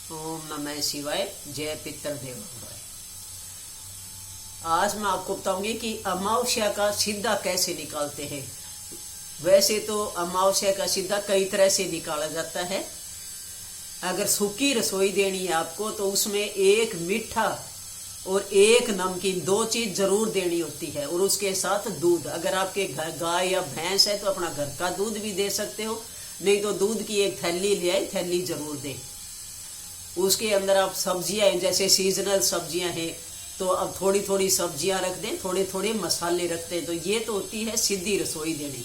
ओम नमः शिवाय। जय पितृदेव। आज मैं आपको बताऊंगी कि अमावस्या का सिद्धा कैसे निकालते हैं। वैसे तो अमावस्या का सिद्धा कई तरह से निकाला जाता है। अगर सूखी रसोई देनी है आपको तो उसमें एक मीठा और एक नमकीन, दो चीज जरूर देनी होती है, और उसके साथ दूध। अगर आपके घर गाय या भैंस है तो अपना घर का दूध भी दे सकते हो, नहीं तो दूध की एक थैली ले आए, थैली जरूर दें। उसके अंदर आप सब्जियां हैं, जैसे सीजनल सब्जियां हैं तो अब थोड़ी थोड़ी सब्जियां रख दें, थोड़े थोड़े मसाले रख दें। तो ये तो होती है सीधी रसोई देनी।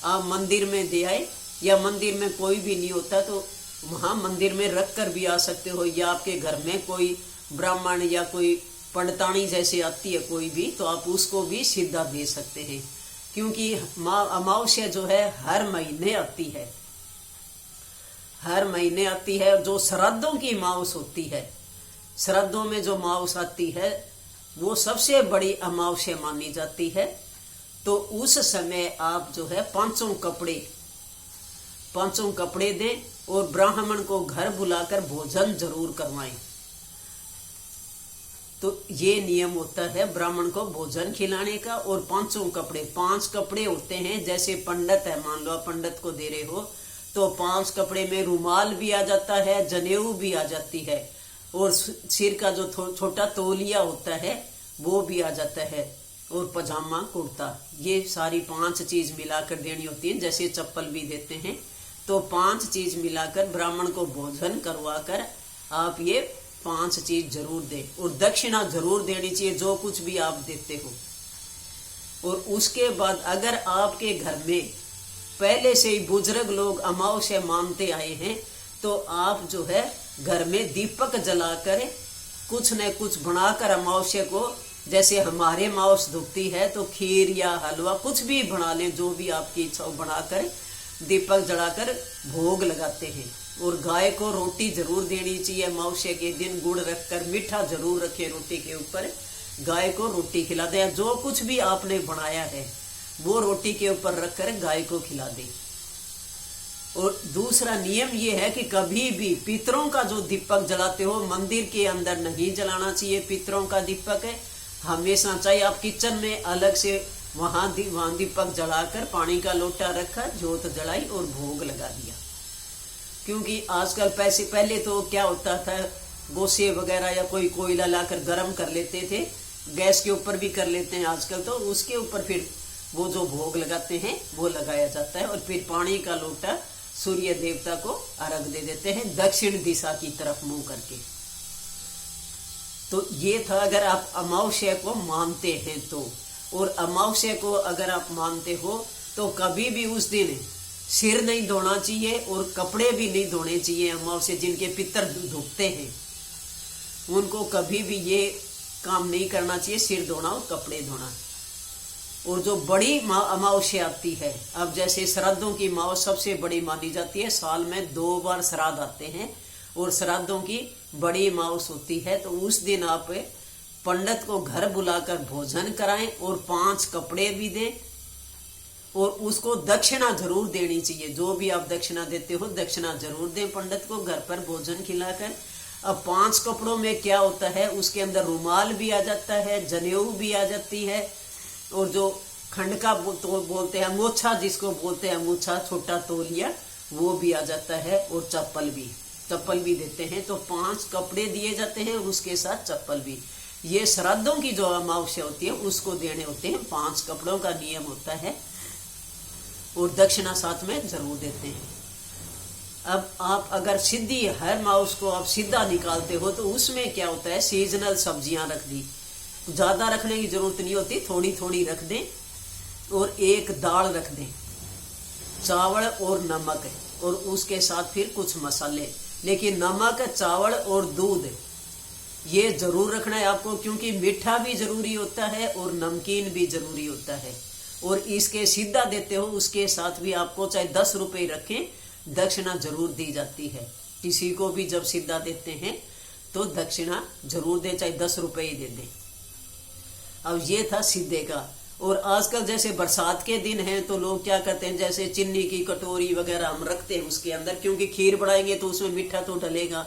आप मंदिर में दे आए, या मंदिर में कोई भी नहीं होता तो वहां मंदिर में रख कर भी आ सकते हो, या आपके घर में कोई ब्राह्मण या कोई पंडितानी जैसे आती है कोई भी, तो आप उसको भी सीधा दे सकते हैं। क्योंकि अमावस्या जो है हर महीने आती है, हर महीने आती है। जो श्राद्धों की अमावस होती है, श्राद्धों में जो अमावस आती है वो सबसे बड़ी अमावस्या मानी जाती है। तो उस समय आप जो है पांचों कपड़े दें और ब्राह्मण को घर बुलाकर भोजन जरूर करवाएं। तो ये नियम होता है ब्राह्मण को भोजन खिलाने का। और पांचों कपड़े, 5 कपड़े होते हैं। जैसे पंडित है, मान लो आप पंडित को दे रहे हो तो 5 कपड़े में रुमाल भी आ जाता है, जनेऊ भी आ जाती है, और सिर का जो छोटा तौलिया होता है वो भी आ जाता है, और पजामा कुर्ता। ये सारी 5 चीज मिलाकर देनी होती है। जैसे चप्पल भी देते हैं, तो 5 चीज मिलाकर ब्राह्मण को भोजन करवाकर आप ये 5 चीज जरूर दें। और दक्षिणा जरूर देनी चाहिए जो कुछ भी आप देते हो। और उसके बाद अगर आपके घर में पहले से ही बुजुर्ग लोग अमावस्या मानते आए हैं तो आप जो है घर में दीपक जलाकर कुछ न कुछ बनाकर अमावस्या को, जैसे हमारे अमावस धुखती है तो खीर या हलवा कुछ भी बना लें, जो भी आपकी इच्छा हो, बनाकर दीपक जलाकर भोग लगाते हैं। और गाय को रोटी जरूर देनी चाहिए अमावस्या के दिन। गुड़ रखकर मीठा जरूर रखें रोटी के ऊपर, गाय को रोटी खिला दें। जो कुछ भी आपने बनाया है वो रोटी के ऊपर रखकर गाय को खिला दें। और दूसरा नियम ये है कि कभी भी पितरों का जो दीपक जलाते हो मंदिर के अंदर नहीं जलाना चाहिए। पितरों का दीपक है हमेशा चाहिए आप किचन में अलग से वहां दीपक जलाकर पानी का लोटा रखा, जोत जलाई और भोग लगा दिया। क्योंकि आजकल पहले तो क्या होता था, गोसे वगैरह या कोई कोयला लाकर गर्म कर लेते थे, गैस के ऊपर भी कर लेते हैं आजकल, तो उसके ऊपर फिर वो जो भोग लगाते हैं वो लगाया जाता है। और फिर पानी का लोटा सूर्य देवता को अर्घ दे देते हैं दक्षिण दिशा की तरफ मुंह करके। तो ये था अगर आप अमावस्या को मानते हैं तो। और अमावस्या को अगर आप मानते हो तो कभी भी उस दिन सिर नहीं धोना चाहिए और कपड़े भी नहीं धोने चाहिए। अमावस्या जिनके पितर धुखते हैं उनको कभी भी ये काम नहीं करना चाहिए, सिर धोना और कपड़े धोना। और जो बड़ी अमावस्या आती है, अब जैसे श्राद्धों की अमावस सबसे बड़ी मानी जाती है, साल में 2 बार श्राद्ध आते हैं और श्राद्धों की बड़ी अमावस होती है। तो उस दिन आप पंडित को घर बुलाकर भोजन कराएं और 5 कपड़े भी दें, और उसको दक्षिणा जरूर देनी चाहिए। जो भी आप दक्षिणा देते हो दक्षिणा जरूर दें पंडित को घर पर भोजन खिलाकर। अब 5 कपड़ों में क्या होता है, उसके अंदर रुमाल भी आ जाता है, जनेऊ भी आ जाती है, और जो खंड का तो बोलते हैं अंगोछा, जिसको बोलते हैं अंगोछा, छोटा तौलिया, वो भी आ जाता है, और चप्पल भी देते हैं। तो 5 कपड़े दिए जाते हैं और उसके साथ चप्पल भी। ये श्राद्धों की जो अमावस्या होती है उसको देने होते हैं। 5 कपड़ों का नियम होता है और दक्षिणा साथ में जरूर देते हैं। अब आप अगर सीधी हर अमावस को आप सीधा निकालते हो तो उसमें क्या होता है, सीजनल सब्जियां रख दी, ज्यादा रखने की जरूरत नहीं होती, थोड़ी थोड़ी रख दें। और एक दाल रख दें, चावल और नमक, और उसके साथ फिर कुछ मसाले। लेकिन नमक, चावल और दूध ये जरूर रखना है आपको, क्योंकि मीठा भी जरूरी होता है और नमकीन भी जरूरी होता है। और इसके सीधा देते हो उसके साथ भी आपको चाहे 10 रुपए रखें, दक्षिणा जरूर दी जाती है। किसी को भी जब सीधा देते हैं तो दक्षिणा जरूर दें, चाहे 10 रुपए ही दे दें। अब ये था सीधे का। और आजकल जैसे बरसात के दिन हैं तो लोग क्या करते हैं, जैसे चीनी की कटोरी वगैरह हम रखते हैं उसके अंदर, क्योंकि खीर बनाएंगे तो उसमें मीठा तो डलेगा।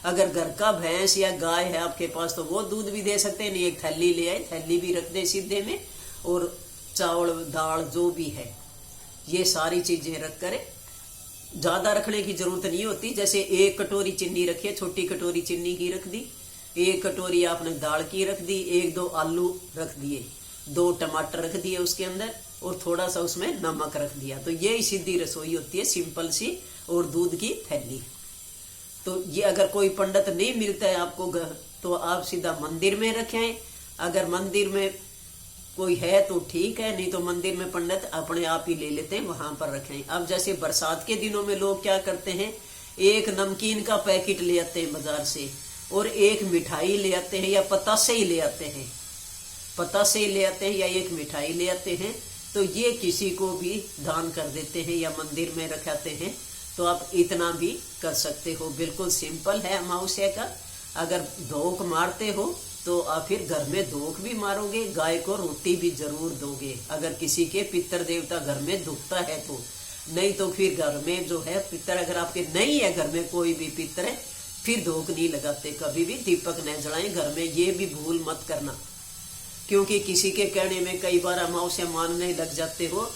अगर घर का भैंस या गाय है आपके पास तो वो दूध भी दे सकते हैं, नहीं एक थैली ले आए, थैली भी रख दे सीधे में, और चावल दाल जो भी है ये सारी चीजें रख कर, ज्यादा रखने की जरूरत नहीं होती। जैसे 1 कटोरी चीनी रखी है, छोटी कटोरी चीनी की रख दी, 1 कटोरी आपने दाल की रख दी, 1-2 आलू रख दिए, 2 टमाटर रख दिए उसके अंदर, और थोड़ा सा उसमें नमक रख दिया। तो ये ही सीधी रसोई होती है, सिंपल सी, और दूध की थैली। तो ये अगर कोई पंडित नहीं मिलता है आपको घर, तो आप सीधा मंदिर में रखें। अगर मंदिर में कोई है तो ठीक है, नहीं तो मंदिर में पंडित अपने आप ही ले लेते हैं, वहां पर रखें। अब जैसे बरसात के दिनों में लोग क्या करते हैं, एक नमकीन का पैकेट ले आते हैं बाजार से, और एक मिठाई ले आते हैं, या पतासे ही ले आते हैं, पतासे ही ले आते हैं, या एक मिठाई ले आते हैं। तो ये किसी को भी दान कर देते हैं या मंदिर में रखाते हैं। तो आप इतना भी कर सकते हो, बिल्कुल सिंपल है अमावस्या का। अगर धोख मारते हो तो आप फिर घर में धोख भी मारोगे, गाय को रोटी भी जरूर दोगे, अगर किसी के पितर देवता घर में दुखता है तो। नहीं तो फिर घर में जो है पितर, अगर आपके नहीं है घर में कोई भी पितर है, फिर धोख नहीं लगाते, कभी भी दीपक न जलाएं घर में, ये भी भूल मत करना। क्योंकि किसी के कहने में कई बार अमावस्या मानने लग जाते हो,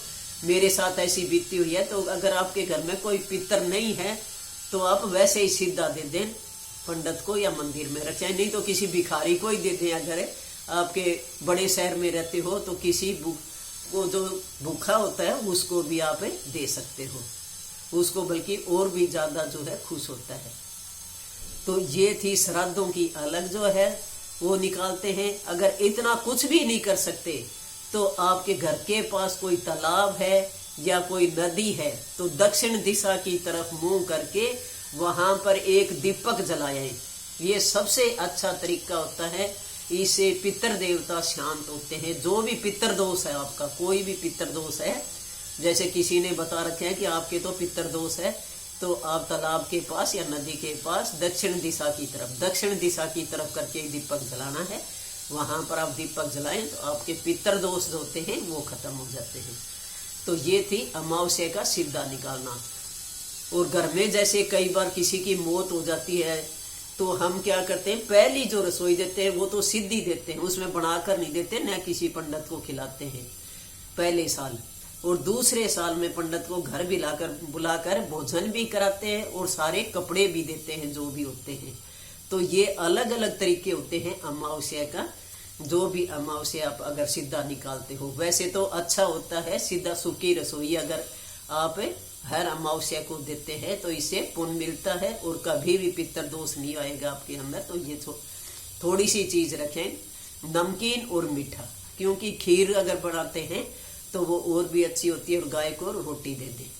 मेरे साथ ऐसी बीती हुई है। तो अगर आपके घर में कोई पितर नहीं है तो आप वैसे ही सीधा दे दें पंडित को, या मंदिर में रखें, नहीं तो किसी भिखारी को ही दे दें। अगर आपके बड़े शहर में रहते हो तो किसी को जो भूखा होता है उसको भी आप दे सकते हो, उसको बल्कि और भी ज्यादा जो है खुश होता है। तो ये थी श्राद्धों की अलग जो है वो निकालते हैं। अगर इतना कुछ भी नहीं कर सकते तो आपके घर के पास कोई तालाब है या कोई नदी है, तो दक्षिण दिशा की तरफ मुंह करके वहां पर एक दीपक जलाएं। ये सबसे अच्छा तरीका होता है, इससे पितर देवता शांत होते हैं। जो भी पितर दोष है आपका, कोई भी पितर दोष है, जैसे किसी ने बता रखे हैं कि आपके तो पितर दोष है, तो आप तालाब के पास या नदी के पास दक्षिण दिशा की तरफ, दक्षिण दिशा की तरफ करके दीपक जलाना है। वहां पर आप दीपक जलाएं तो आपके पितर दोष जो होते हैं वो खत्म हो जाते हैं। तो ये थी अमावस्या का सिद्धा निकालना। और घर में जैसे कई बार किसी की मौत हो जाती है तो हम क्या करते हैं, पहली जो रसोई देते हैं वो तो सीधी देते हैं, उसमें बनाकर नहीं देते, न किसी पंडित को खिलाते हैं पहले साल। और दूसरे साल में पंडित को घर बुलाकर भोजन भी कराते हैं और सारे कपड़े भी देते हैं जो भी होते हैं। तो ये अलग अलग तरीके होते हैं अमावस्या का। जो भी अमावस्या आप अगर सीधा निकालते हो, वैसे तो अच्छा होता है सीधा सूखी रसोई अगर आप हर अमावस्या को देते हैं तो इससे पुण्य मिलता है और कभी भी पितर दोष नहीं आएगा आपके अंदर। तो ये थोड़ी सी चीज रखें, नमकीन और मीठा, क्योंकि खीर अगर बनाते हैं तो वो और भी अच्छी होती है, और गाय को रोटी दे दें।